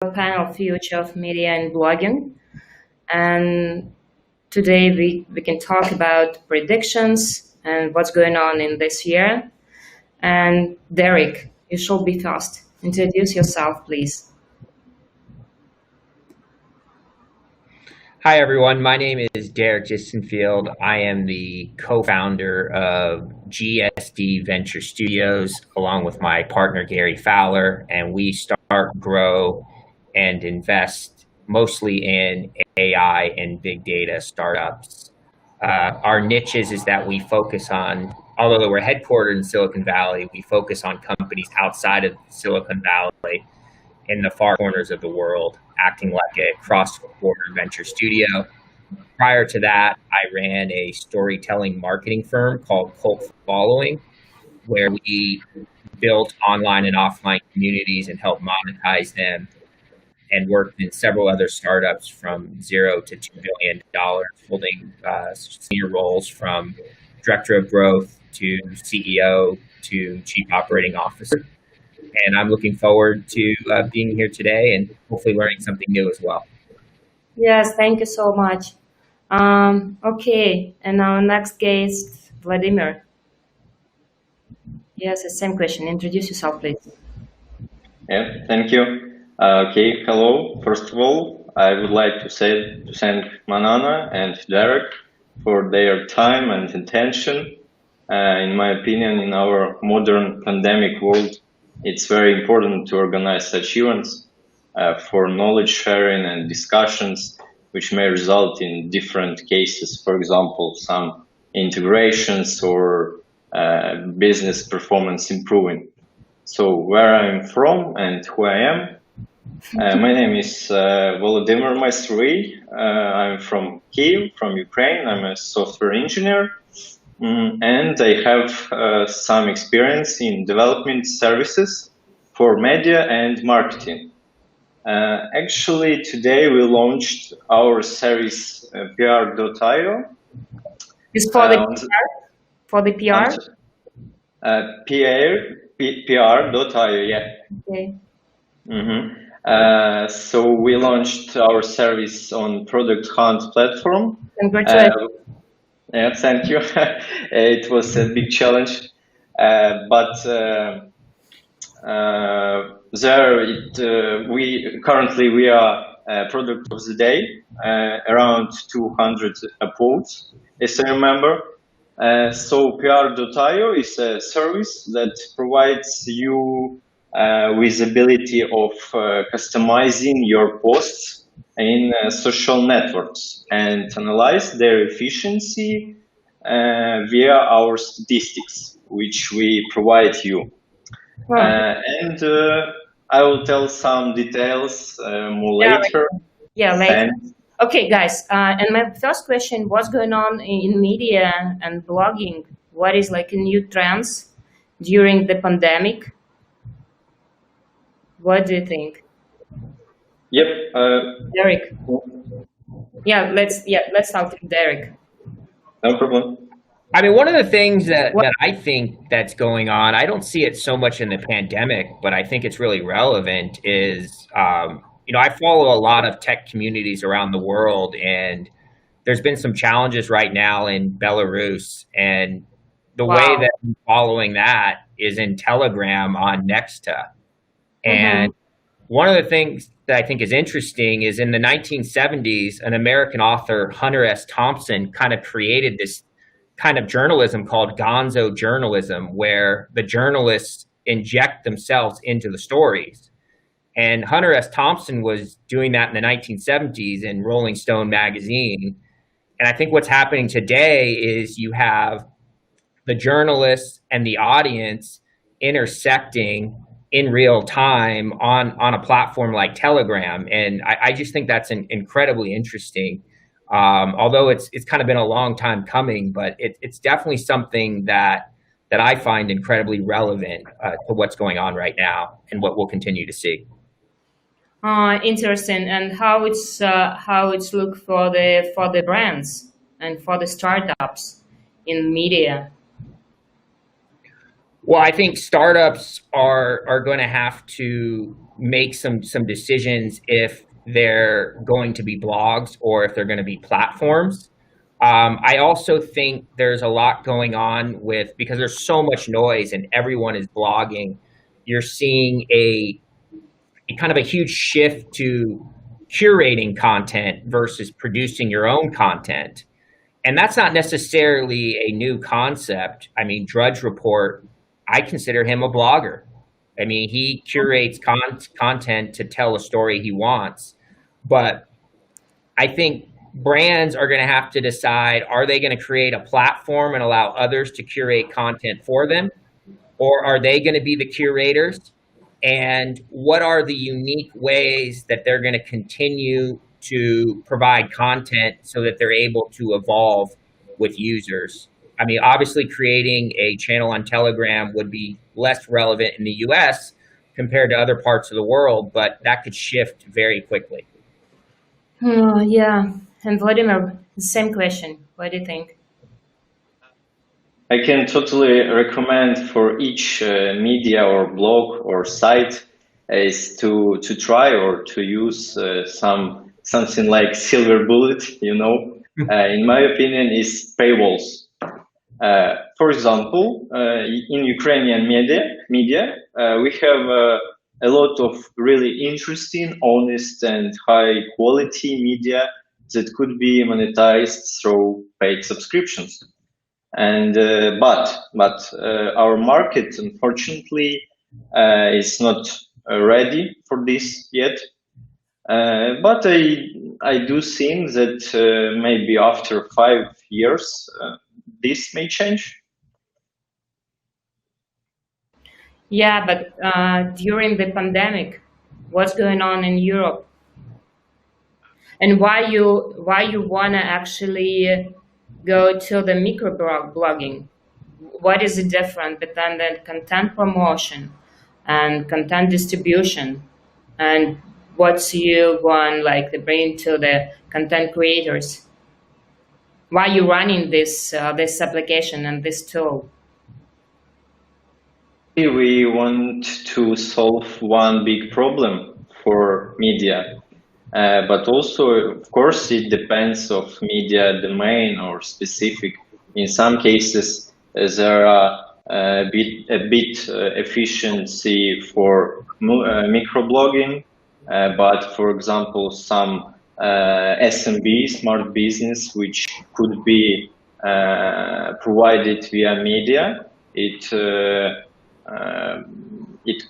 panel Future of Media and Blogging. And today we can talk about predictions and what's going on in this year. And Derek, you should be first. Introduce yourself, please. Hi, everyone. My name is Derek Jistenfield. I am the co-founder of GSD Venture Studios, along with my partner, Gary Fowler, and we start, grow, and invest mostly in AI and big data startups. Our niches is that we focus on, although we're headquartered in Silicon Valley, we focus on companies outside of Silicon Valley in the far corners of the world, acting like a cross-border venture studio. Prior to that, I ran a storytelling marketing firm called Cult Following, where we built online and offline communities and helped monetize them, and worked in several other startups from $0 to $2 billion, holding senior roles from director of growth to CEO to chief operating officer. And I'm looking forward to being here today and hopefully learning something new as well. Yes, thank you so much. Okay, and our next guest, Vladimir. Yes, the same question. Introduce yourself, please. Yeah, thank you. Okay, hello. First of all, I would like to thank Manana and Derek for their time and attention. In my opinion, in our modern pandemic world, it's very important to organize such events for knowledge sharing and discussions, which may result in different cases. For example, some integrations or business performance improving. So where I'm from and who I am, my name is Volodymyr Maestrouy. I'm from Kyiv, from Ukraine. I'm a software engineer. And I have some experience in development services for media and marketing. Actually, today we launched our service PR.io. Is for the PR? For the PR? PR.io, yeah. Okay. So we launched our service on Product Hunt platform. Congratulations. Yeah, thank you. It was a big challenge, but we currently are product of the day, around 200 uploads, as I remember. So PR.io is a service that provides you with ability of customizing your posts in social networks and analyze their efficiency via our statistics, which we provide you. And I will tell some details more later. Later. Okay, guys. And my first question: what's going on in media and blogging? What is like new trends during the pandemic? What do you think? Yep. Derek. Yeah, let's start with Derek. No problem. I mean, one of the things that I think that's going on, I don't see it so much in the pandemic, but I think it's really relevant is, I follow a lot of tech communities around the world, and there's been some challenges right now in Belarus, and the way that I'm following that is in Telegram on Nexta. And one of the things that I think is interesting is in the 1970s, an American author, Hunter S. Thompson, kind of created this kind of journalism called gonzo journalism, where the journalists inject themselves into the stories. And Hunter S. Thompson was doing that in the 1970s in Rolling Stone magazine. And I think what's happening today is you have the journalists and the audience intersecting in real time on a platform like Telegram. And I just think that's incredibly interesting. Although it's kind of been a long time coming, but it's definitely something that I find incredibly relevant to what's going on right now and what we'll continue to see. Interesting. And how it's look for the brands and for the startups in media. Well, I think startups are going to have to make some decisions if they're going to be blogs or if they're going to be platforms. I also think there's a lot going on because there's so much noise and everyone is blogging. You're seeing a kind of a huge shift to curating content versus producing your own content. And that's not necessarily a new concept. I mean, Drudge Report, I consider him a blogger. I mean, he curates content to tell a story he wants. But I think brands are going to have to decide, are they going to create a platform and allow others to curate content for them? Or are they going to be the curators? And what are the unique ways that they're going to continue to provide content so that they're able to evolve with users? I mean, obviously creating a channel on Telegram would be less relevant in the US compared to other parts of the world, but that could shift very quickly. Yeah. And Vladimir, the same question. What do you think? I can totally recommend for each media or blog or site is to try or to use something like silver bullet, in my opinion, is paywalls. For example, in Ukrainian media, we have a lot of really interesting, honest, and high quality media that could be monetized through paid subscriptions. And but our market, unfortunately, is not ready for this yet. But I do think that maybe after 5 years, this may change. Yeah, but during the pandemic, what's going on in Europe, and why you wanna actually go to the microblogging? What is the difference between the content promotion and content distribution, and what's you want like to bring to the content creators? Why you running this application and this tool? We want to solve one big problem for media, but also, of course, it depends of media domain or specific. In some cases, there are a bit efficiency for microblogging, but for example, some SMB, smart business, which could be provided via media, it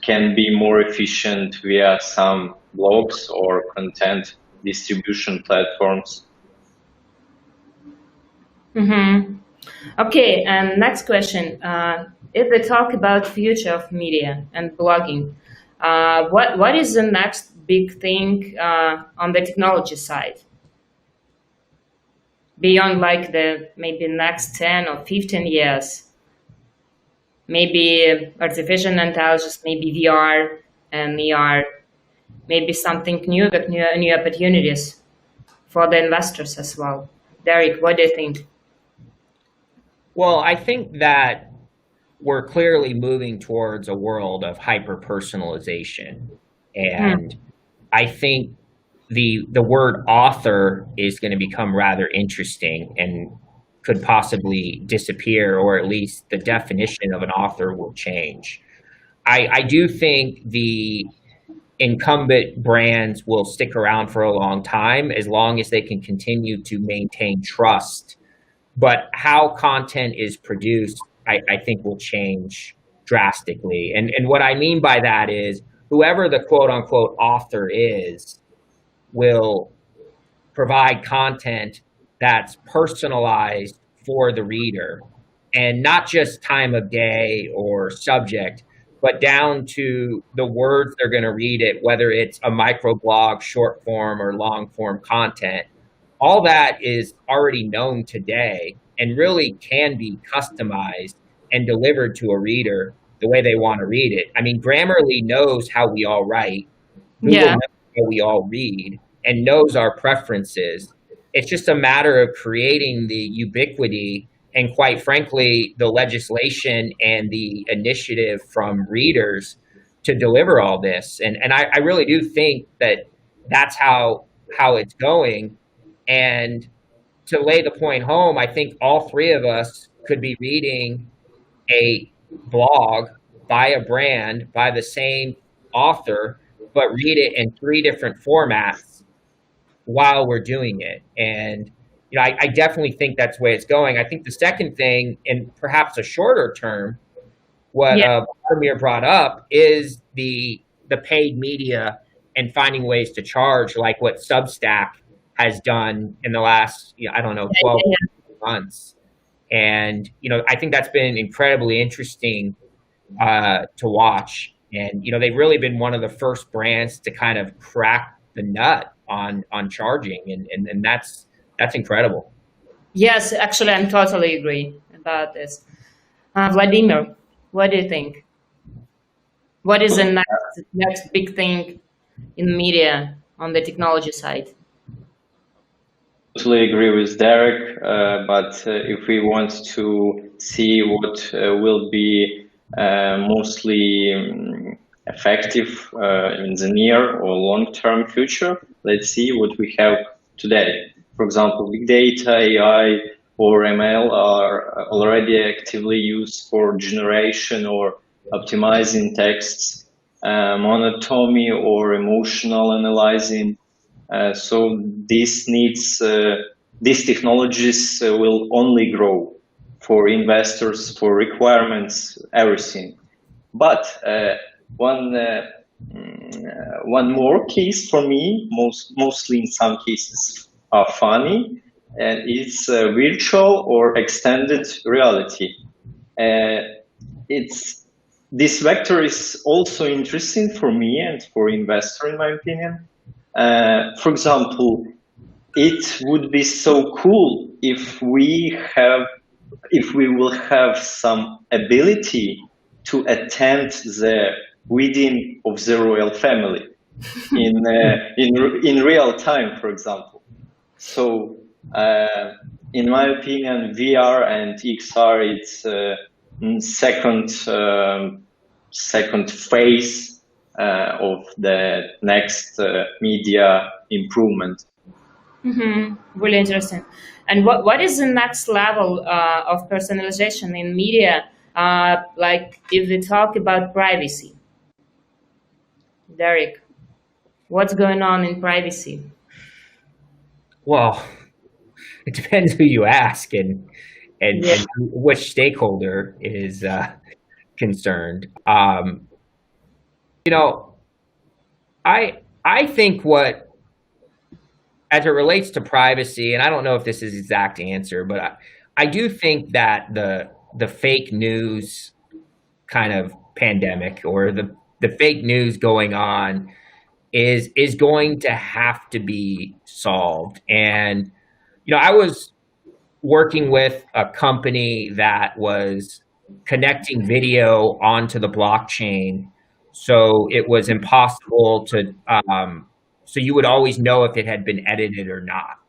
can be more efficient via some blogs or content distribution platforms. Okay, and next question. If we talk about future of media and blogging, what is the next big thing on the technology side? Beyond like the maybe next 10 or 15 years? Maybe artificial intelligence, maybe VR and AR, maybe something new with new opportunities for the investors as well. Derek, what do you think? Well, I think that we're clearly moving towards a world of hyper-personalization. And I think the word author is going to become rather interesting and could possibly disappear, or at least the definition of an author will change. I do think the incumbent brands will stick around for a long time as long as they can continue to maintain trust. But how content is produced, I think will change drastically. And what I mean by that is whoever the quote unquote author is will provide content that's personalized for the reader, and not just time of day or subject, but down to the words they're going to read it, whether it's a microblog, short form, or long form content. All that is already known today and really can be customized and delivered to a reader the way they want to read it. I mean, Grammarly knows how we all write, Google knows how we all read, and knows our preferences. It's just a matter of creating the ubiquity and, quite frankly, the legislation and the initiative from readers to deliver all this. And I really do think that that's how it's going. And to lay the point home, I think all three of us could be reading a blog by a brand, by the same author, but read it in three different formats while we're doing it. And I definitely think that's the way it's going. I think the second thing, and perhaps a shorter term, what Vladimir brought up is the paid media and finding ways to charge, like what Substack has done in the last, 12 months. And, I think that's been incredibly interesting to watch. And, they've really been one of the first brands to kind of crack the nut on charging. And that's incredible. Yes, actually, I'm totally agree about this. Vladimir, what do you think? What is the next big thing in media on the technology side? Totally agree with Derek, but if we want to see what will be mostly effective in the near or long-term future, let's see what we have today. For example, big data, AI, or ML are already actively used for generation or optimizing texts, monotony or emotional analyzing. So these technologies will only grow for investors, for requirements, everything. But one more case for me, mostly in some cases are funny, and it's virtual or extended reality. This vector is also interesting for me and for investor, in my opinion. For example, it would be so cool if we will have some ability to attend the wedding of the royal family in real time, for example. So, in my opinion, VR and XR, it's second phase of the next media improvement. Really interesting. And what is the next level of personalization in media? Like if we talk about privacy, Derek, what's going on in privacy? Well, it depends who you ask and which stakeholder is concerned. I think as it relates to privacy, and I don't know if this is the exact answer, but I do think that the fake news kind of pandemic or the fake news going on is going to have to be solved. And I was working with a company that was connecting video onto the blockchain, so it was impossible to so you would always know if it had been edited or not.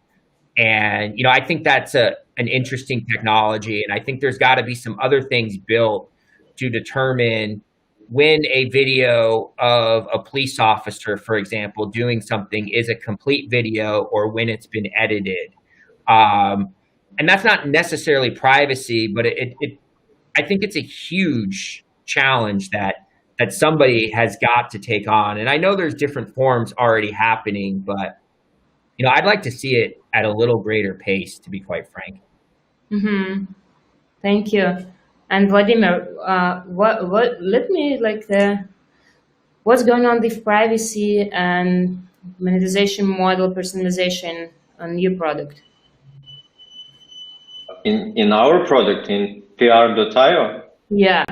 And I think that's an interesting technology, and I think there's got to be some other things built to determine when a video of a police officer, for example, doing something is a complete video or when it's been edited. And that's not necessarily privacy, but I think it's a huge challenge that somebody has got to take on. And I know there's different forms already happening, but I'd like to see it at a little greater pace, to be quite frank. Thank you. And Vladimir, what's going on with privacy and monetization model personalization on your product? In our product, in PR.io? Yeah.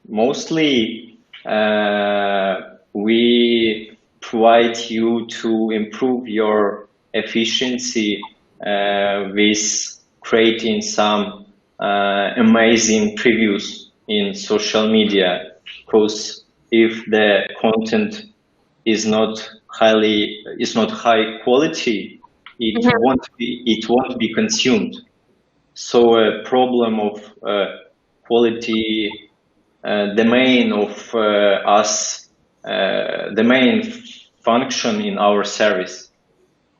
Mostly we provide you to improve your efficiency with creating some amazing previews in social media, because if the content is not high quality, it won't be consumed. So a problem of quality the main of us, the main function in our service.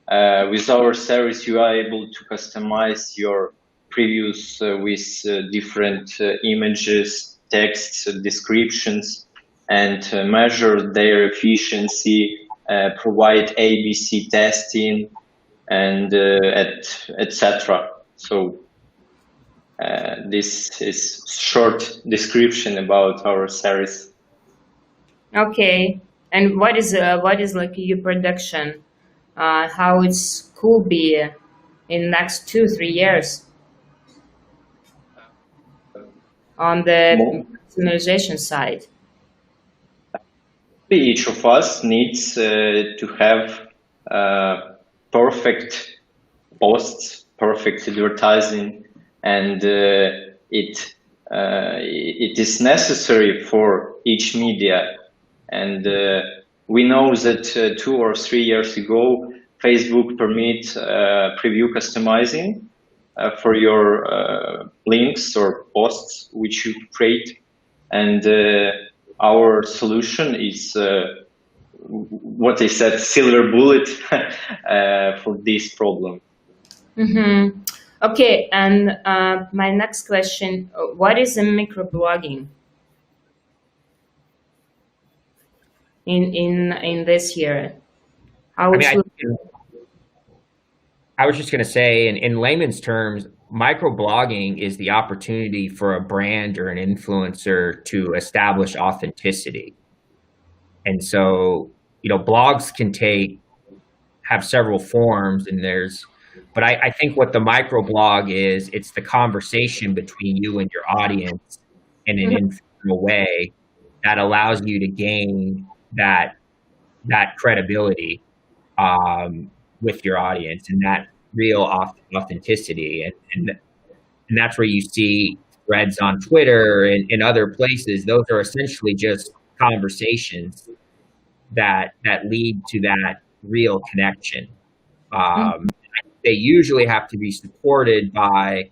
With our service, you are able to customize your previews with different images, texts, descriptions, and measure their efficiency, provide ABC testing, and etc. So this is short description about our service. Okay, and what is like your prediction? How it could be in next 2-3 years on the personalization side? Each of us needs to have perfect posts, perfect advertising, and it is necessary for each media. And we know that 2 or 3 years ago, Facebook permit preview customizing for your links or posts which you create, and our solution is what I said, silver bullet for this problem. Mm-hmm. Okay, and my next question: what is a microblogging in this year? How it should? I was just going to say, in layman's terms, microblogging is the opportunity for a brand or an influencer to establish authenticity. And so, blogs can have several forms, but I think what the microblog is, it's the conversation between you and your audience in an informal way that allows you to gain that credibility with your audience and that real authenticity. And that's where you see threads on Twitter and other places. Those are essentially just conversations that lead to that real connection. They usually have to be supported by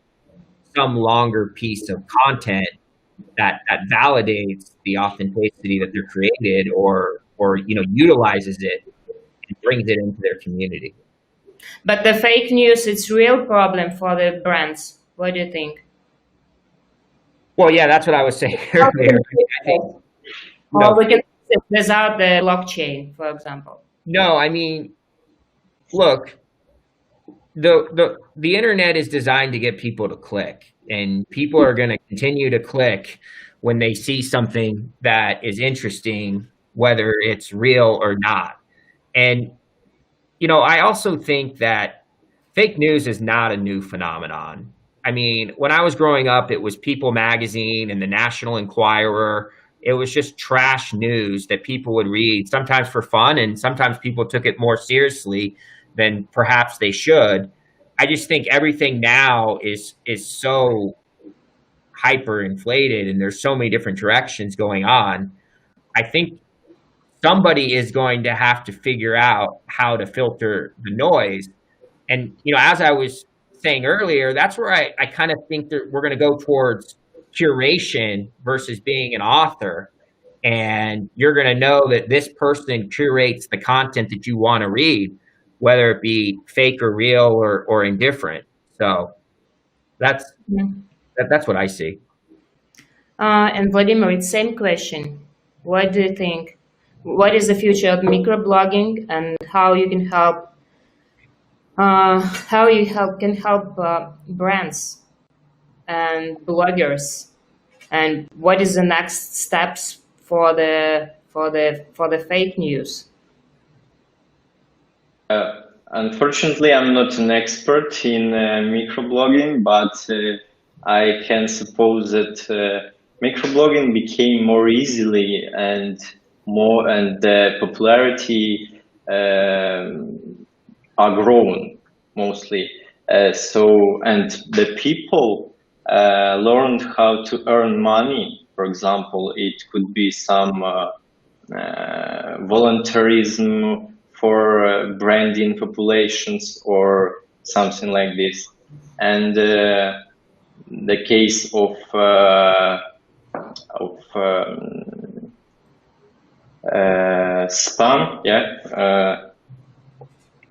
some longer piece of content that validates the authenticity that they're created or utilizes it and brings it into their community. But the fake news, it's a real problem for the brands. What do you think? Well, yeah, that's what I was saying earlier. We can without the blockchain, for example. No, I mean, look, the internet is designed to get people to click, and people are going to continue to click when they see something that is interesting, whether it's real or not. And I also think that fake news is not a new phenomenon. I mean, when I was growing up, it was People Magazine and the National Enquirer. It was just trash news that people would read, sometimes for fun, and sometimes people took it more seriously than perhaps they should. I just think everything now is so hyper inflated, and there's so many different directions going on. I think somebody is going to have to figure out how to filter the noise. And, as I was saying earlier, that's where I kind of think that we're going to go towards curation versus being an author. And you're going to know that this person curates the content that you want to read, whether it be fake or real or indifferent. So that's what I see. And Vladimir, it's same question. What do you think? What is the future of microblogging, and how you can help? Can help brands and bloggers, and what is the next steps for the fake news? Unfortunately, I'm not an expert in microblogging, but I can suppose that microblogging became more easily and the popularity are grown mostly. And the people learned how to earn money. For example, it could be some volunteerism for branding populations or something like this. And the case of spam.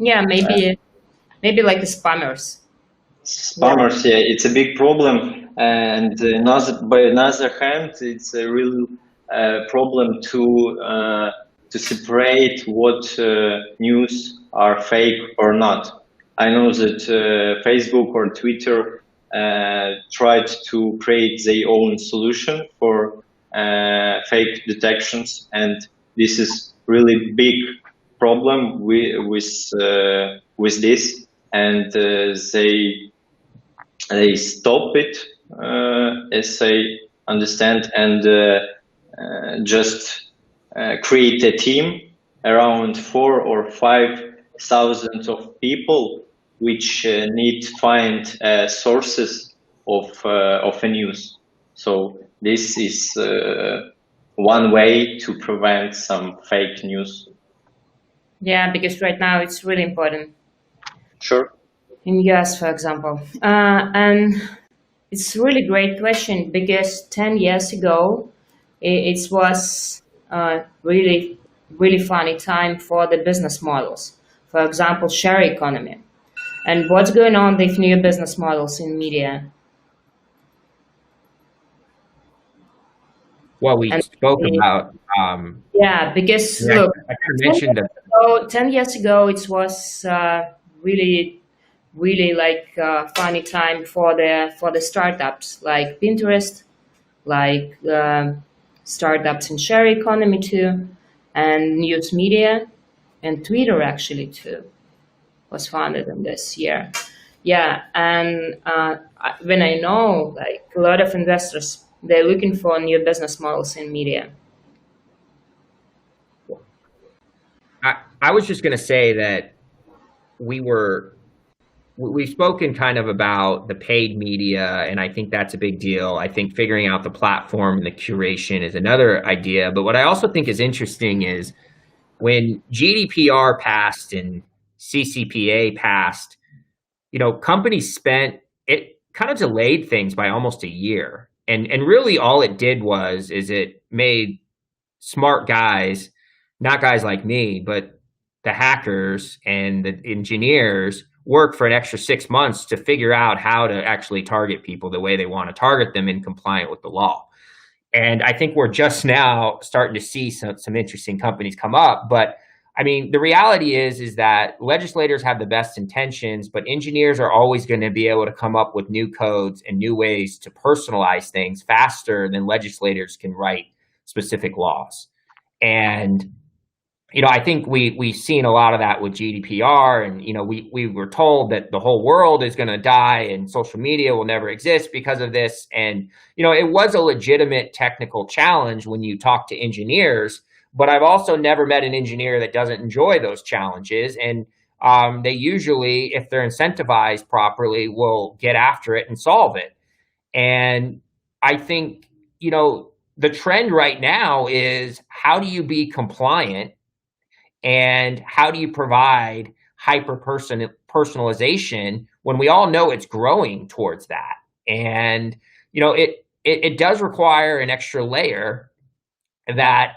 Yeah, maybe like the spammers. Spammers, yeah, it's a big problem. And by another hand, it's a real problem to separate what news are fake or not. I know that Facebook or Twitter tried to create their own solution for fake detections, and this is really big problem with this, and they stop it, as I understand, and just create a team around 4,000 or 5,000 of people which need to find sources of a news. So this is one way to prevent some fake news. Yeah, because right now it's really important. Sure. In US, for example. And it's a really great question because 10 years ago, it was really, really funny time for the business models. For example, share economy. And what's going on with new business models in media? Well, we spoke about. Yeah, because look, I mentioned that 10 years ago, it was really, really like funny time for the startups like Pinterest, like startups in share economy too, and news media, and Twitter actually too was founded in this year. Yeah, and when I know like a lot of investors, they're looking for new business models in media. I was just going to say that we've spoken kind of about the paid media, and I think that's a big deal. I think figuring out the platform and the curation is another idea. But what I also think is interesting is when GDPR passed and CCPA passed, companies spent, it kind of delayed things by almost a year. And really all it did is it made smart guys, not guys like me, but the hackers and the engineers work for an extra 6 months to figure out how to actually target people the way they want to target them and compliant with the law. And I think we're just now starting to see some interesting companies come up. But I mean, the reality is that legislators have the best intentions, but engineers are always going to be able to come up with new codes and new ways to personalize things faster than legislators can write specific laws. And I think we've seen a lot of that with GDPR, and we were told that the whole world is going to die and social media will never exist because of this. And it was a legitimate technical challenge when you talk to engineers, but I've also never met an engineer that doesn't enjoy those challenges. And they usually, if they're incentivized properly, will get after it and solve it. And I think the trend right now is, how do you be compliant? And how do you provide personalization when we all know it's growing towards that? And it does require an extra layer that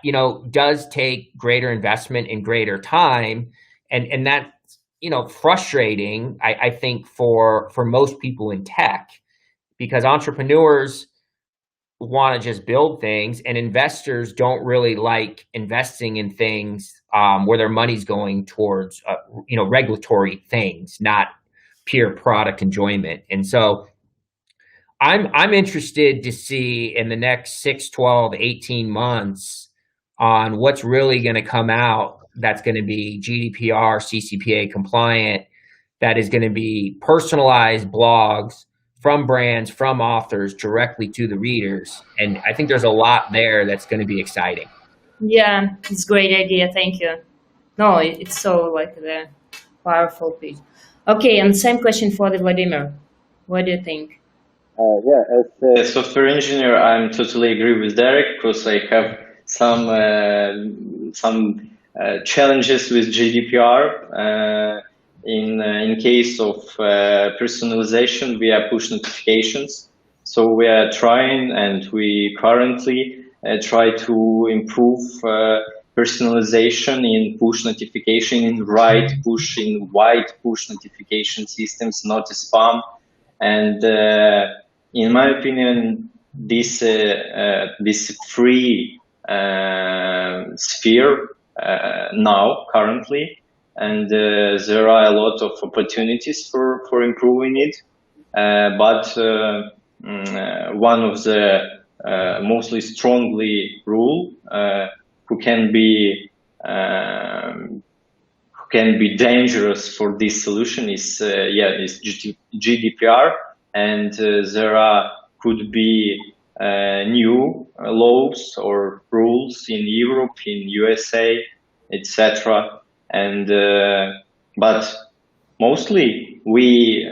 does take greater investment and greater time, and that's frustrating, I think, for most people in tech, because entrepreneurs want to just build things, and investors don't really like investing in things where their money's going towards regulatory things, not pure product enjoyment. And so I'm interested to see in the next 6, 12, 18 months on what's really going to come out that's going to be GDPR, CCPA compliant, that is going to be personalized blogs from brands, from authors, directly to the readers. And I think there's a lot there that's going to be exciting. Yeah, it's a great idea. Thank you. No, it's so like the powerful piece. Okay, and same question for the Vladimir. What do you think? As a software engineer, I'm totally agree with Derek, because I have some challenges with GDPR. In case of personalization via push notifications. So we are trying, and we currently try to improve personalization in push notification, in right push, in wide push notification systems, not spam. And in my opinion, this free sphere now currently, and there are a lot of opportunities for improving it. But one of the mostly strongly rule who can be dangerous for this solution is is GDPR, and there could be new laws or rules in Europe, in USA, etc. And but mostly we,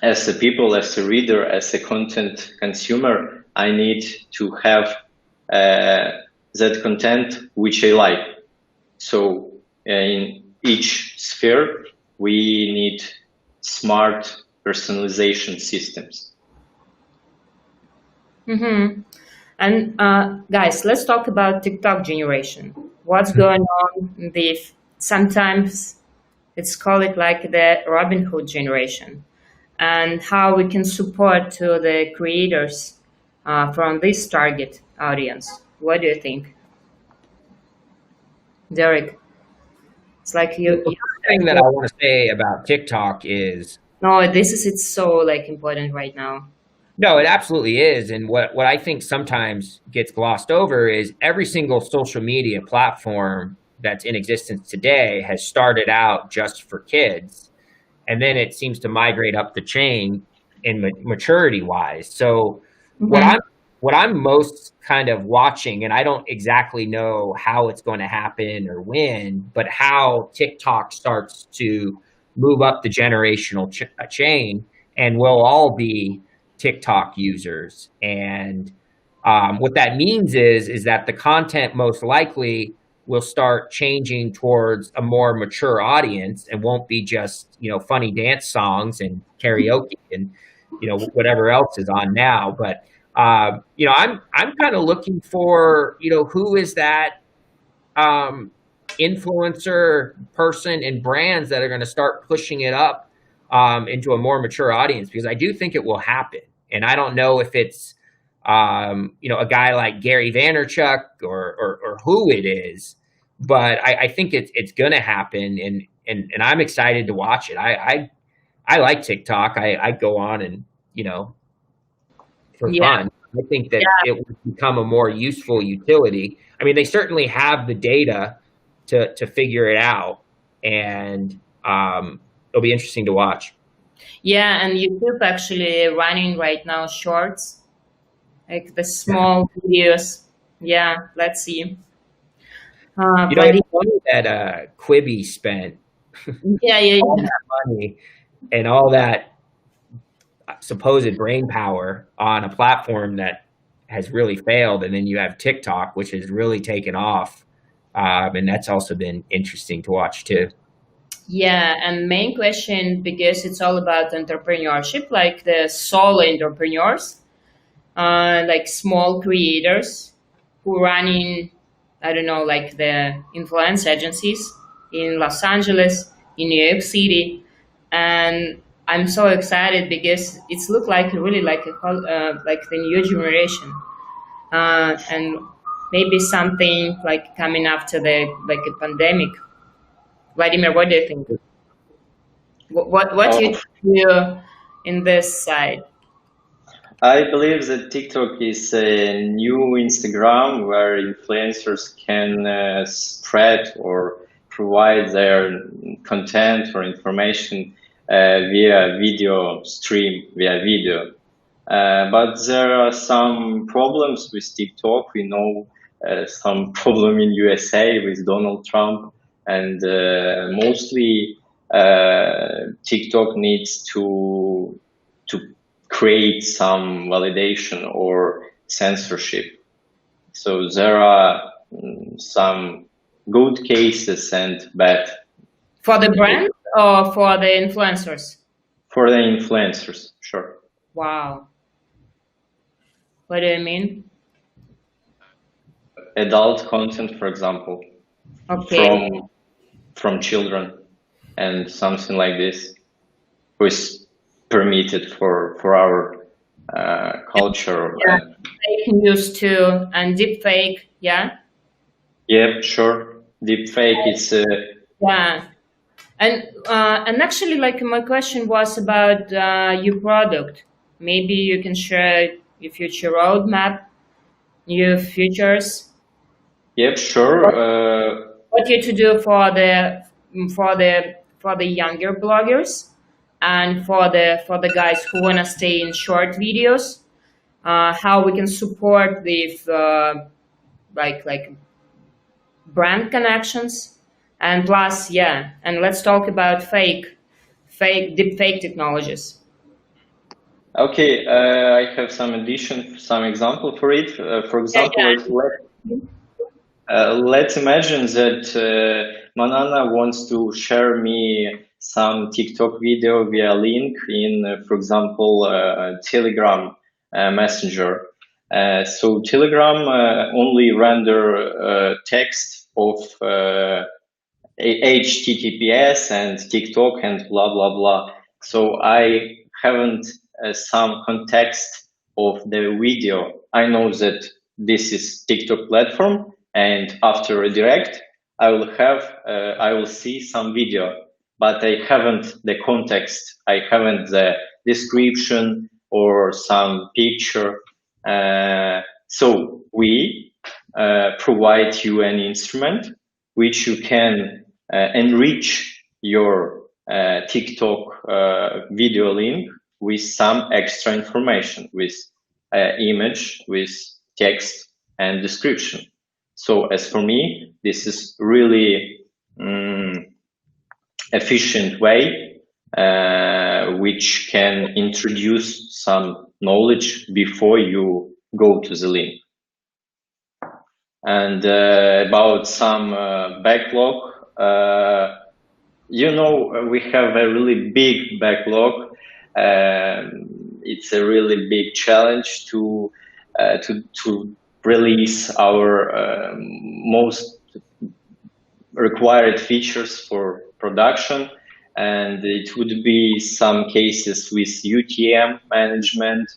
as a people, as a reader, as a content consumer, I need to have that content which I like. So in each sphere, we need smart personalization systems. Mm-hmm. And guys, let's talk about TikTok generation. What's going on? Sometimes it's called it like the Robin Hood generation, and how we can support to the creators from this target audience. What do you think, Derek? It's like you. The thing that I want to say about TikTok is No, it's so like important right now. no, it absolutely is. And what I think sometimes gets glossed over is every single social media platform that's in existence today has started out just for kids. And then it seems to migrate up the chain in maturity wise. So what I'm most kind of watching, and I don't exactly know how it's going to happen or when, but how TikTok starts to move up the generational chain, and we'll all be TikTok users. And what that means is that the content most likely will start changing towards a more mature audience and won't be just, funny dance songs and karaoke and, whatever else is on now. But, I'm kind of looking for, who is that influencer person and brands that are going to start pushing it up into a more mature audience, because I do think it will happen. And I don't know if it's, a guy like Gary Vaynerchuk or who it is, but I think it's going to happen, and I'm excited to watch it. I like TikTok. I go on and for fun. I think that it will become a more useful utility. I mean, they certainly have the data to figure it out, and it'll be interesting to watch. Yeah, and YouTube actually running right now shorts, like the small videos. Yeah, let's see. It's funny that Quibi spent all that money and all that supposed brain power on a platform that has really failed, and then you have TikTok, which has really taken off, and that's also been interesting to watch too. Yeah, and main question, because it's all about entrepreneurship, like the solo entrepreneurs, like small creators who running, I don't know, like the influence agencies in Los Angeles, in New York City, and I'm so excited because it's looked like really like like the new generation, and maybe something like coming after the like a pandemic. Vladimir, what do you think? What do you feel in this side? I believe that TikTok is a new Instagram where influencers can spread or provide their content or information via video stream, via video. But there are some problems with TikTok. We know some problem in USA with Donald Trump, and mostly TikTok needs to create some validation or censorship. So there are some good cases and bad. For the brand or for the influencers? For the influencers, sure. Wow. What do you mean? Adult content, for example, Okay. from children and something like this, which is permitted for our culture. Yeah, fake news too, and deep fake, yeah? Yeah, sure. Deep fake, it's Yeah. And actually, like, my question was about your product. Maybe you can share your future roadmap, new features. yep, sure. What you to do for the younger bloggers, and for the guys who wanna stay in short videos. How we can support with like brand connections, and plus, yeah, and let's talk about deep fake technologies. Okay, I have some example for it. For Yeah, example, let's imagine that Manana wants to share me some TikTok video via link in, for example, Telegram Messenger. So Telegram only render text of HTTPS and TikTok and blah blah blah. So I haven't some context of the video. I know that this is TikTok platform, and after redirect, I will see some video, but I haven't the context. I haven't the description or some picture. So we provide you an instrument which you can enrich your TikTok video link with some extra information, with image, with text and description. So as for me, this is really efficient way which can introduce some knowledge before you go to the link. And about some backlog, we have a really big backlog. It's a really big challenge to release our most required features for production, and it would be some cases with UTM management,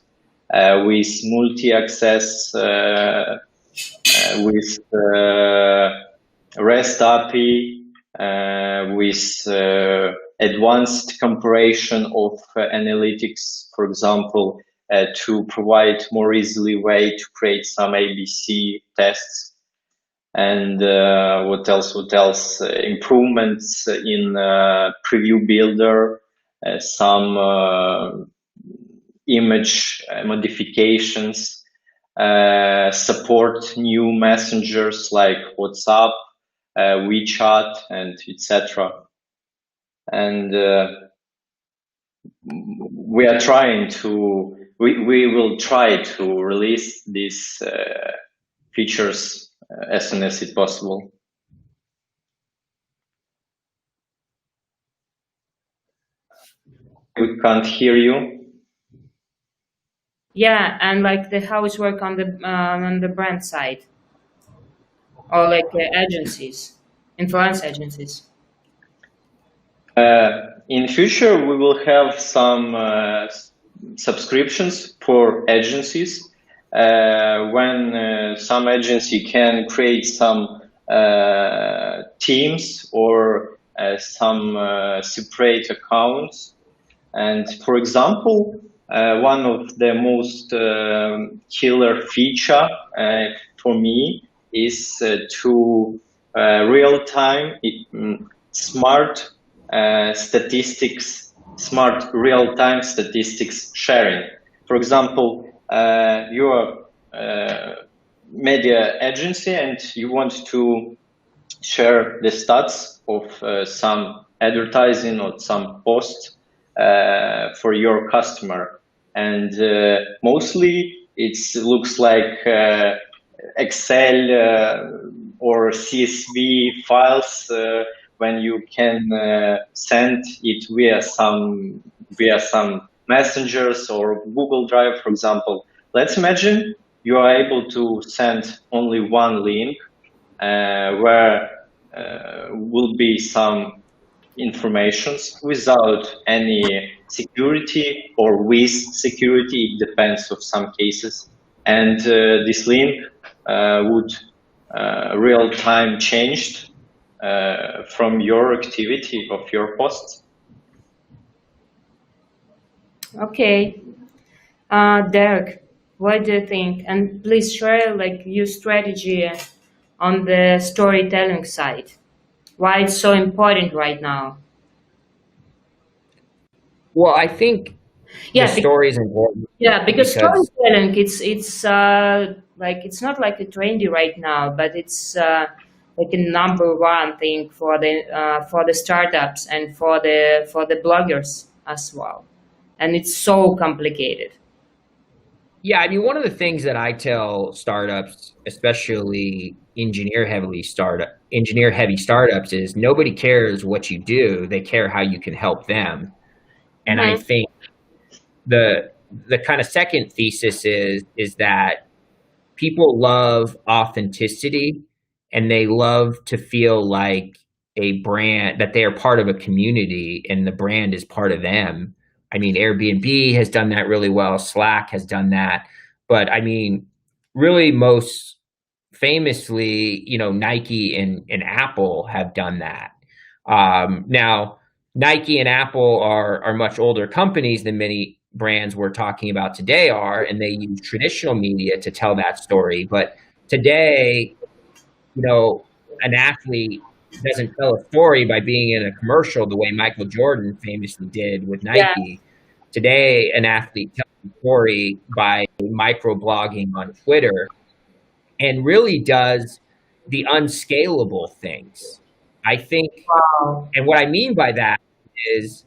with multi-access, with REST API, with advanced comparison of analytics, for example, to provide more easily way to create some ABC tests. And what else? Improvements in preview builder, some image modifications, support new messengers like WhatsApp, WeChat, and etc. And we will try to release these features as soon as it's possible. We can't hear you. Yeah, and like how it work on the brand side, or like agencies, influence agencies. In future, we will have some subscriptions for agencies. When some agency can create some teams or some separate accounts. And for example, one of the most killer feature for me is to real-time smart smart real-time statistics sharing. For example, you're a media agency and you want to share the stats of some advertising or some post for your customer. And mostly it looks like Excel or CSV files when you can send it via some messengers or Google Drive, for example. Let's imagine you are able to send only one link where will be some informations without any security or with security. It depends of some cases. And this link would real time changed from your activity of your posts. Okay. Derek, what do you think? And please share like your strategy on the storytelling side. Why it's so important right now? Well, I think the story is important. Yeah, because storytelling, it's like it's not like a trendy right now, but it's like a number one thing for the startups and for the bloggers as well, and it's so complicated. Yeah, I mean, one of the things that I tell startups, especially engineer-heavy startups, is nobody cares what you do; they care how you can help them. And I think the kind of second thesis is that people love authenticity, and they love to feel like a brand, that they are part of a community and the brand is part of them. I mean, Airbnb has done that really well. Slack has done that. But I mean, really most famously, you know, Nike and Apple have done that. Now, Nike and Apple are much older companies than many brands we're talking about today are, and they use traditional media to tell that story. But today, you know, an athlete doesn't tell a story by being in a commercial the way Michael Jordan famously did with Nike. Yeah. Today, an athlete tells a story by microblogging on Twitter and really does the unscalable things. I think, and what I mean by that is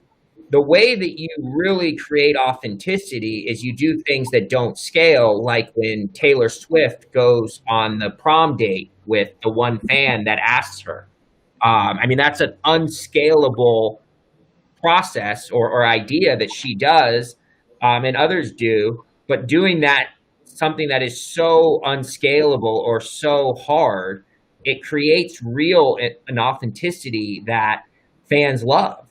the way that you really create authenticity is you do things that don't scale, like when Taylor Swift goes on the prom date with the one fan that asks her. I mean, that's an unscalable process or idea that she does, and others do, but doing that, something that is so unscalable or so hard, it creates an authenticity that fans love.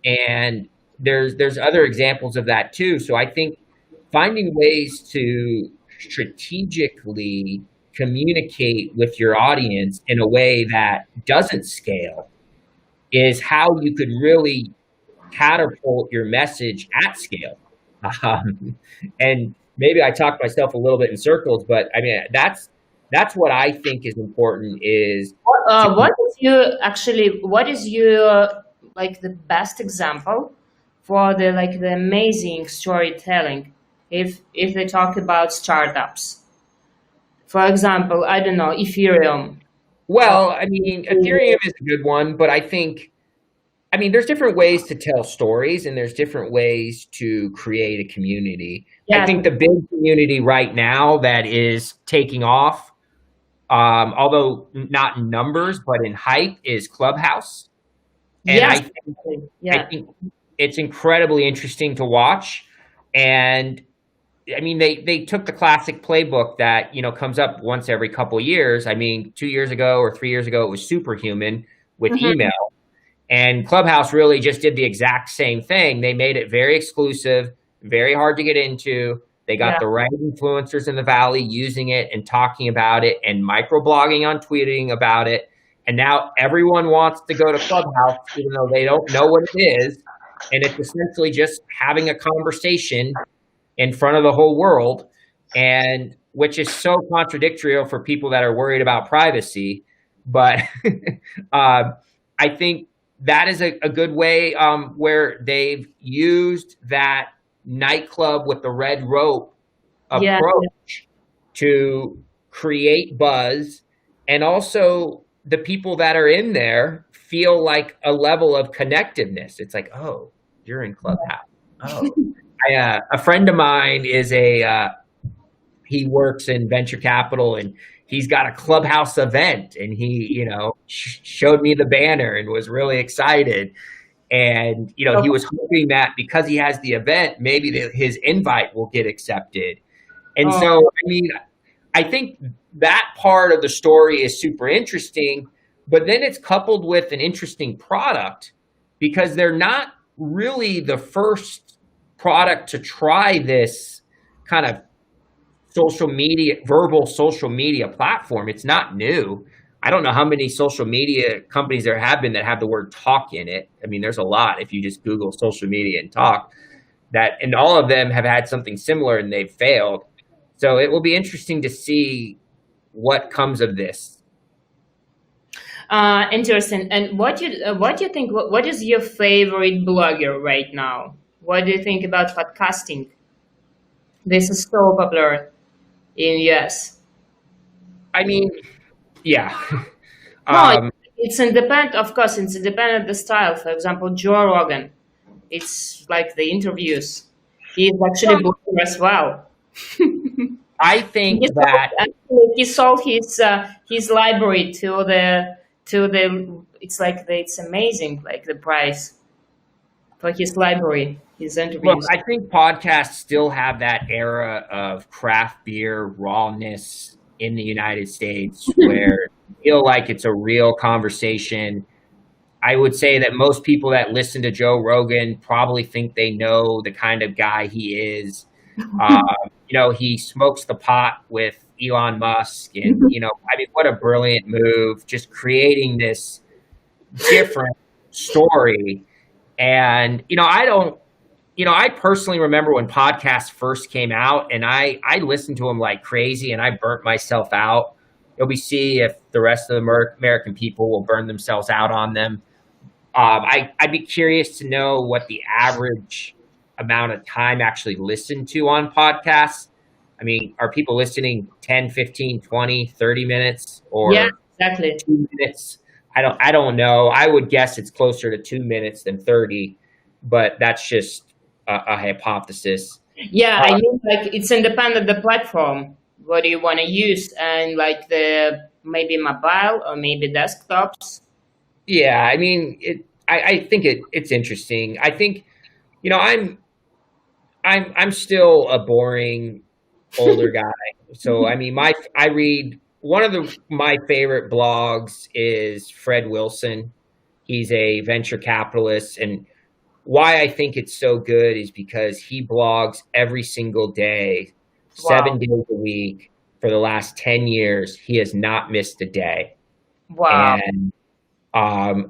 And there's other examples of that too. So I think finding ways to strategically communicate with your audience in a way that doesn't scale is how you could really catapult your message at scale. And maybe I talk myself a little bit in circles, but I mean, that's what I think is important is. What is your like the best example for the amazing storytelling if they talk about startups? For example, I don't know, Ethereum. Well, I mean, Ethereum is a good one, but I think, I mean, there's different ways to tell stories and there's different ways to create a community. Yeah. I think the big community right now that is taking off, although not in numbers, but in hype, is Clubhouse. And yes. I think it's incredibly interesting to watch. And I mean, they took the classic playbook that, you know, comes up once every couple of years. I mean, 2 years ago or 3 years ago, it was Superhuman with email. And Clubhouse really just did the exact same thing. They made it very exclusive, very hard to get into. They got the right influencers in the Valley using it and talking about it and microblogging on tweeting about it. And now everyone wants to go to Clubhouse, even though they don't know what it is. And it's essentially just having a conversation in front of the whole world, and which is so contradictory for people that are worried about privacy. But I think that is a good way where they've used that nightclub with the red rope approach to create buzz, and also the people that are in there feel like a level of connectiveness. It's like, oh, you're in Clubhouse. Oh, a friend of mine is he works in venture capital, and he's got a Clubhouse event, and he, you know, showed me the banner and was really excited. And, you know, he was hoping that because he has the event, maybe his invite will get accepted. And so, I mean, I think that part of the story is super interesting, but then it's coupled with an interesting product because they're not really the first product to try this kind of verbal social media platform. It's not new. I don't know how many social media companies there have been that have the word talk in it. I mean, there's a lot if you just Google social media and talk and all of them have had something similar and they've failed. So it will be interesting to see what comes of this. Interesting. And what do you think? What is your favorite blogger right now? What do you think about podcasting? This is so popular in US. I mean, yeah. No, it's independent. Of course, it's independent the style. For example, Joe Rogan. It's like the interviews. He's actually blogger as well. I think that he sold his library to the. It's like it's amazing, like the price for his library, his interviews. Look, I think podcasts still have that era of craft beer rawness in the United States where you feel like it's a real conversation. I would say that most people that listen to Joe Rogan probably think they know the kind of guy he is. He smokes the pot with Elon Musk and, I mean, what a brilliant move, just creating this different story. And, I personally remember when podcasts first came out and I listened to them like crazy and I burnt myself out. We see if the rest of the American people will burn themselves out on them. I'd be curious to know what the average amount of time actually listened to on podcasts. I mean, are people listening 10, 15, 20, 30 minutes or yeah, exactly. 2 minutes? I don't know. I would guess it's closer to 2 minutes than 30, but that's just a hypothesis. Yeah, I mean, like it's independent the platform. What do you want to use? And like maybe mobile or maybe desktops. Yeah, I mean, I think it's interesting. I think, I'm still a boring older guy. So I mean, I read one of my favorite blogs is Fred Wilson. He's a venture capitalist, and why I think it's so good is because he blogs every single day, 7 days a week for the last 10 years. He has not missed a day. Wow. And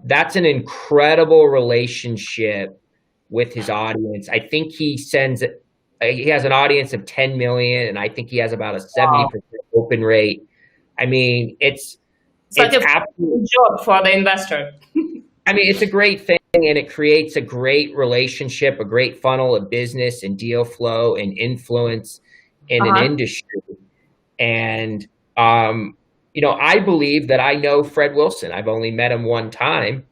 that's an incredible relationship with his audience. I think he has an audience of 10 million, and I think he has about a 70% open rate. I mean, it's like a absolute job for the investor. I mean, it's a great thing, and it creates a great relationship, a great funnel of business and deal flow and influence in an industry. And, I believe that I know Fred Wilson. I've only met him one time,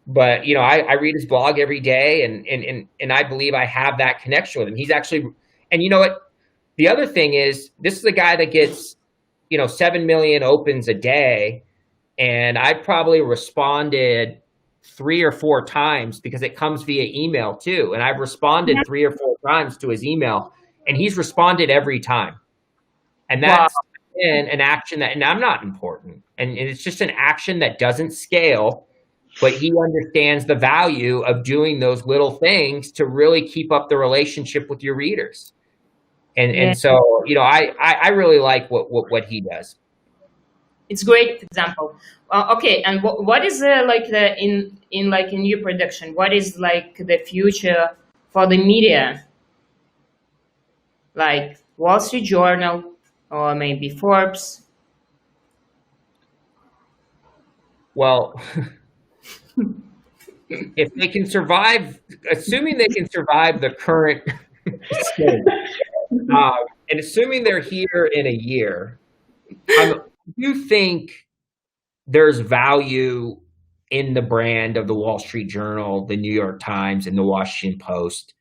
but, I read his blog every day and I believe I have that connection with him. He's actually, and you know what? The other thing is, this is a guy that gets, 7 million opens a day. And I probably responded 3 or 4 times because it comes via email too. And I've responded 3 or 4 times to his email and he's responded every time. And that's an action and I'm not important. And it's just an action that doesn't scale, but he understands the value of doing those little things to really keep up the relationship with your readers. And so, I really like what he does. It's a great example. Okay, and what is in your prediction? What is like the future for the media, like Wall Street Journal or maybe Forbes? Well, if they can survive, assuming they can survive the current state, and assuming they're here in a year, I do think there's value in the brand of the Wall Street Journal, the New York Times, and the Washington Post.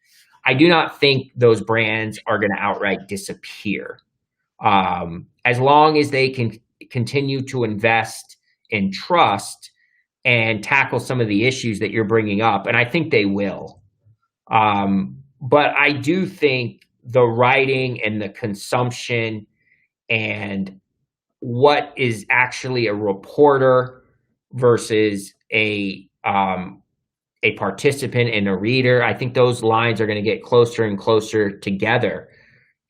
I do not think those brands are going to outright disappear. As long as they can continue to invest in trust and tackle some of the issues that you're bringing up. And I think they will. But I do think the writing and the consumption and what is actually a reporter versus a participant and a reader. I think those lines are going to get closer and closer together.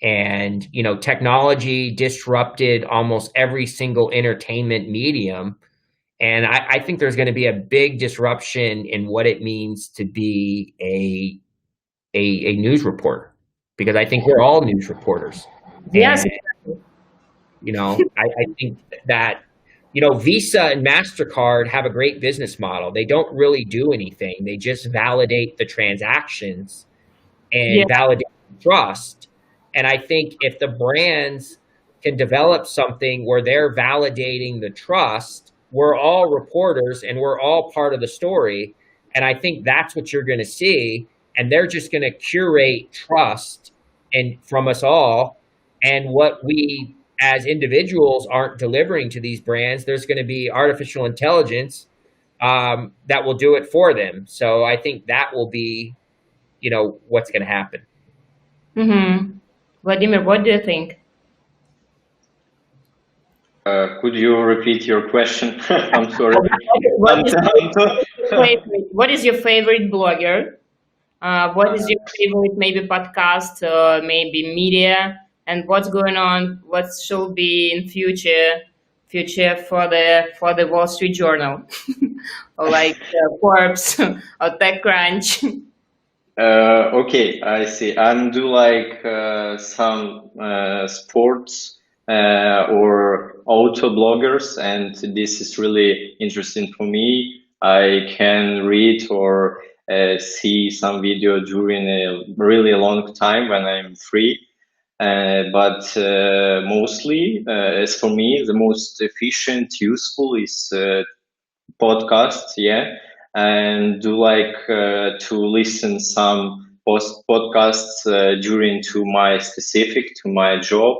And, technology disrupted almost every single entertainment medium. And I think there's going to be a big disruption in what it means to be a news reporter, because I think we're all news reporters. Yes. And, I think that, Visa and MasterCard have a great business model. They don't really do anything. They just validate the transactions and validate trust. And I think if the brands can develop something where they're validating the trust, we're all reporters and we're all part of the story. And I think that's what you're going to see. And they're just going to curate trust and from us all. And what we as individuals aren't delivering to these brands, there's going to be artificial intelligence that will do it for them. So I think that will be, what's going to happen. Mm-hmm. Vladimir, what do you think? Could you repeat your question? I'm sorry. What is your favorite blogger? What is your favorite maybe podcast, maybe media, and what's going on? What should be in future for the Wall Street Journal, or like Forbes or TechCrunch? Okay, I see. I do like some sports or auto bloggers, and this is really interesting for me. I can read or see some video during a really long time when I'm free. But mostly, as for me, the most efficient, useful is podcasts, and do like to listen some podcasts during to my job,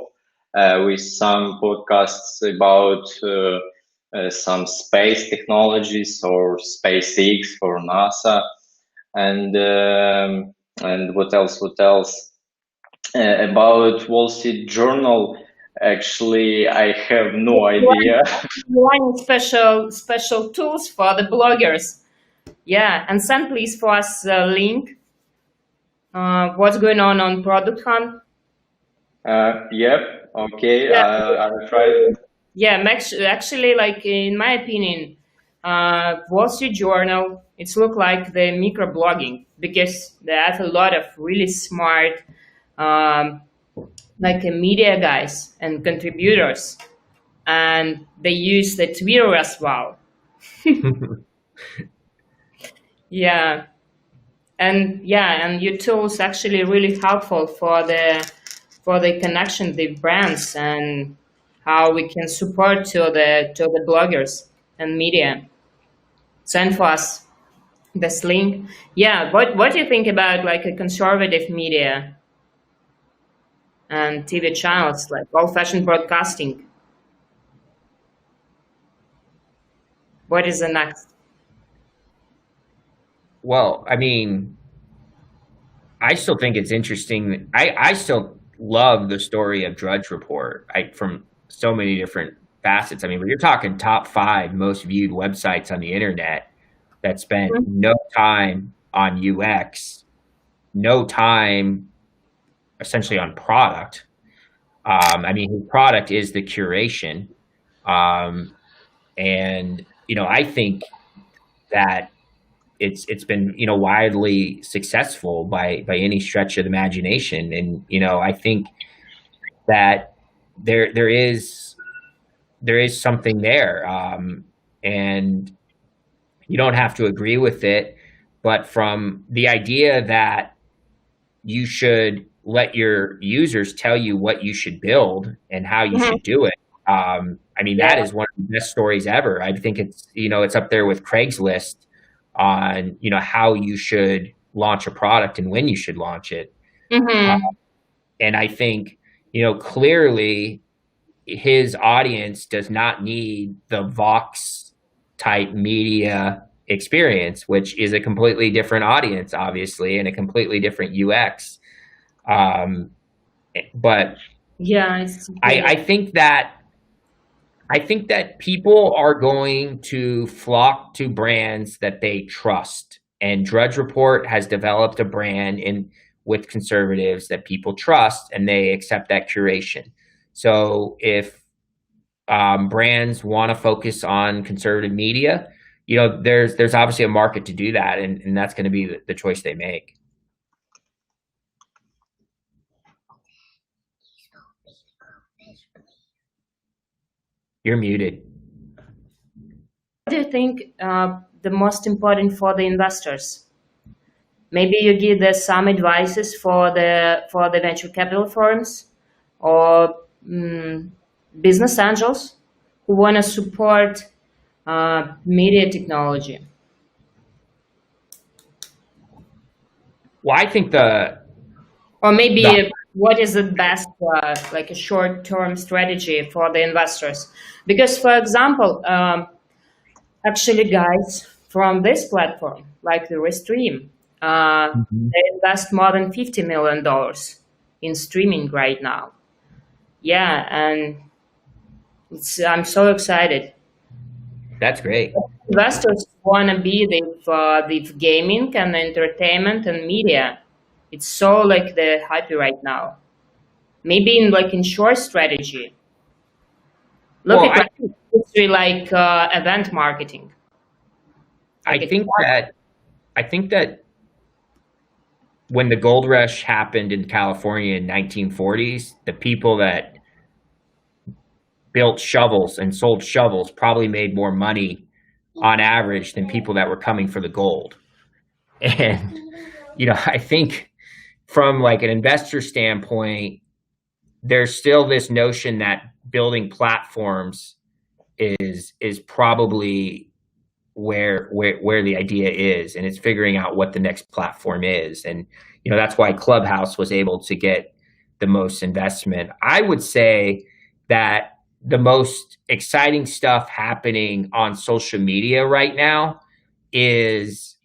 with some podcasts about some space technologies or SpaceX or NASA, and what else? About Wall Street Journal, actually, I have no idea. One special tools for the bloggers. Yeah, and send please for us a link. What's going on Product Hunt? Yep. Okay. I'll try. Yeah, actually, like in my opinion, Wall Street Journal, it's look like the microblogging, because they have a lot of really smart, like media guys and contributors, and they use the Twitter as well. Yeah. And your tools actually really helpful for the connection with brands and how we can support to the bloggers and media. Send for us this link. Yeah, what do you think about like a conservative media and TV channels, like old-fashioned broadcasting? What is the next? Well, I mean, I still think it's interesting. I still love the story of Drudge Report from so many different facets. I mean, when you're talking top 5 most viewed websites on the internet that spent no time on UX, no time essentially on product. I mean, his product is the curation. And, I think that it's been, widely successful by any stretch of the imagination. And, I think that there is something there. And you don't have to agree with it, but from the idea that you should let your users tell you what you should build and how you should do it. I mean, that is one of the best stories ever. I think it's, it's up there with Craigslist on, how you should launch a product and when you should launch it. And I think, clearly his audience does not need the Vox type media experience, which is a completely different audience, obviously, and a completely different UX. But Yeah, it's I think that people are going to flock to brands that they trust, and Drudge Report has developed a brand with conservatives that people trust, and they accept that curation. So if brands want to focus on conservative media, there's obviously a market to do that, and that's going to be the choice they make. You're muted. What do you think the most important for the investors? Maybe you give them some advices for the venture capital firms or business angels who want to support media technology. Well, I think Or maybe what is the best, like a short-term strategy for the investors? Because, for example, actually, guys from this platform, like the Restream, they invest more than $50 million in streaming right now. Yeah, and I'm so excited. That's great. Investors want to be the gaming and entertainment and media. It's so like the happy right now. Maybe in short strategy. Look Well, at industry like event marketing. I think that when the gold rush happened in California in 1940s, the people that built shovels and sold shovels probably made more money on average than people that were coming for the gold. And, I think from like an investor standpoint, there's still this notion that building platforms is probably where the idea is, and it's figuring out what the next platform is. And that's why Clubhouse was able to get the most investment. I would say that the most exciting stuff happening on social media right now is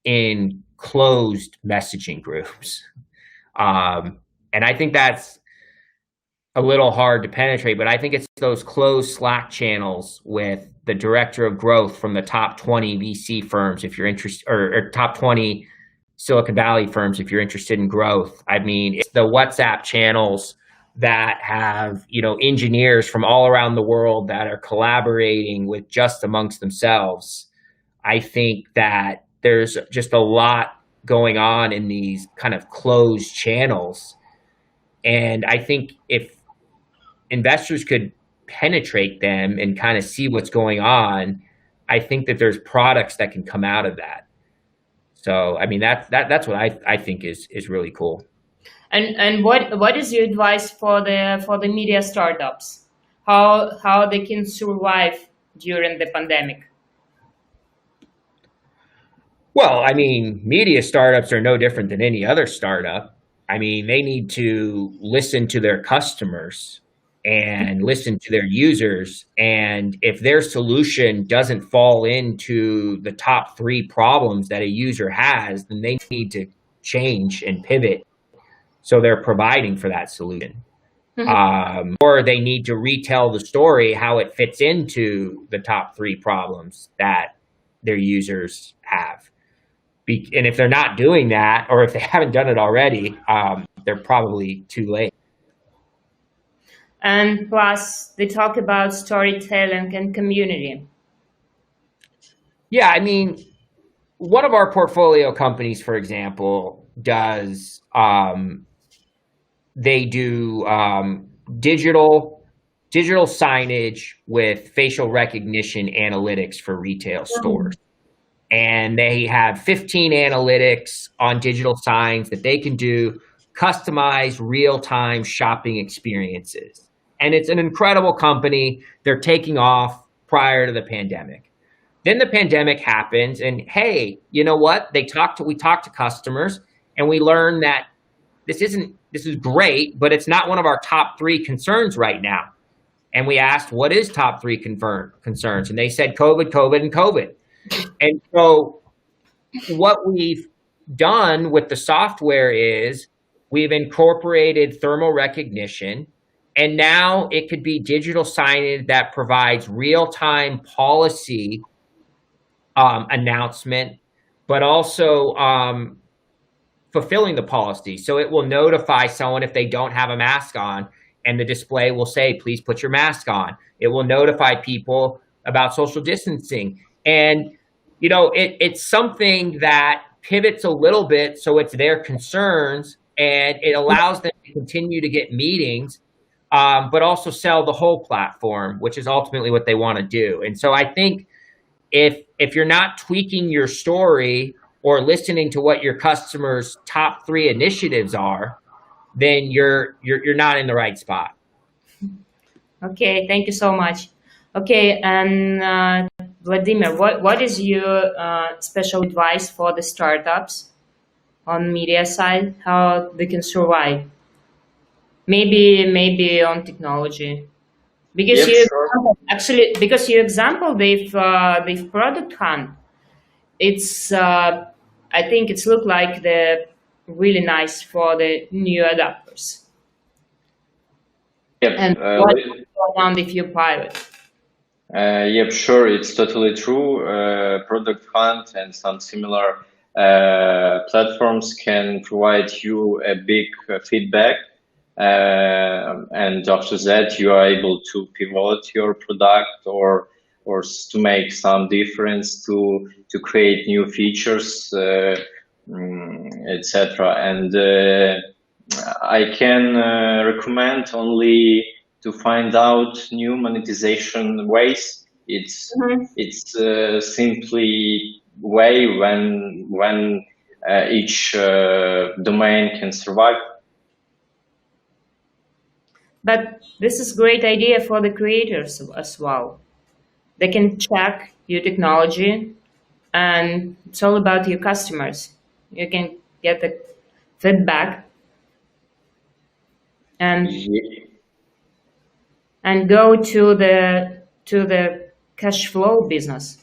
in closed messaging groups. And I think that's a little hard to penetrate, but I think it's those closed Slack channels with the director of growth from the top 20 VC firms, if you're interested, or top 20 Silicon Valley firms, if you're interested in growth. I mean, it's the WhatsApp channels that have, engineers from all around the world that are collaborating with just amongst themselves. I think that there's just a lot going on in these kind of closed channels. And I think if investors could penetrate them and kind of see what's going on, I think that there's products that can come out of that. So, I mean, that's what I think is really cool. And what is your advice for the media startups? How they can survive during the pandemic? Well, I mean, media startups are no different than any other startup. I mean, they need to listen to their customers and listen to their users. And if their solution doesn't fall into the top 3 problems that a user has, then they need to change and pivot so they're providing for that solution. Or they need to retell the story, how it fits into the top 3 problems that their users have. And if they're not doing that, or if they haven't done it already, they're probably too late. And plus, they talk about storytelling and community. Yeah, I mean, one of our portfolio companies, for example, does they do digital signage with facial recognition analytics for retail stores. And they have 15 analytics on digital signs that they can do customized real-time shopping experiences. And it's an incredible company. They're taking off prior to the pandemic. Then the pandemic happens, and hey, you know what? We talked to customers, and we learned that this is great, but it's not one of our top 3 concerns right now. And we asked, what is top 3 concerns? And they said COVID, COVID, and COVID. And so what we've done with the software is We've incorporated thermal recognition, and now it could be digital signage that provides real-time policy announcement, but also fulfilling the policy. So it will notify someone if they don't have a mask on, and the display will say, please put your mask on. It will notify people about social distancing. And, you know, it's something that pivots a little bit, so it's their concerns, and it allows them to continue to get meetings, but also sell the whole platform, which is ultimately what they want to do. And so I think if you're not tweaking your story or listening to what your customers' top 3 initiatives are, then you're not in the right spot. Okay, thank you so much. Okay, and Vladimir, what is your special advice for the startups on media side, how they can survive? Maybe on technology, because Yep, you sure. actually because your example they've product hunt. It's I think it's look like the really nice for the new adapters. Yep. And what's going on with your pilot? Yep, sure. It's totally true. Product Hunt and some similar platforms can provide you a big feedback. And after that, you are able to pivot your product or to make some difference to create new features, etc. And I can recommend only to find out new monetization ways. It's simply way when each domain can survive. But this is great idea for the creators as well. They can check your technology, and it's all about your customers. You can get the feedback and Yeah. go to the cash flow business.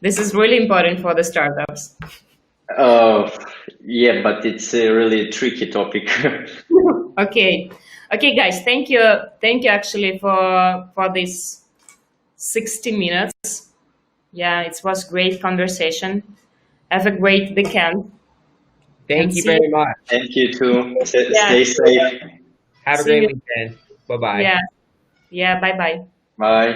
This is really important for the startups. Yeah, but it's a really tricky topic. Okay, guys, thank you actually for this 60 minutes. Yeah, it was great conversation. Have a great weekend. Thank And you see very you. much. Thank you too. Yeah, Stay safe. Have a see great you. weekend. Bye-bye. Yeah, bye bye. Bye.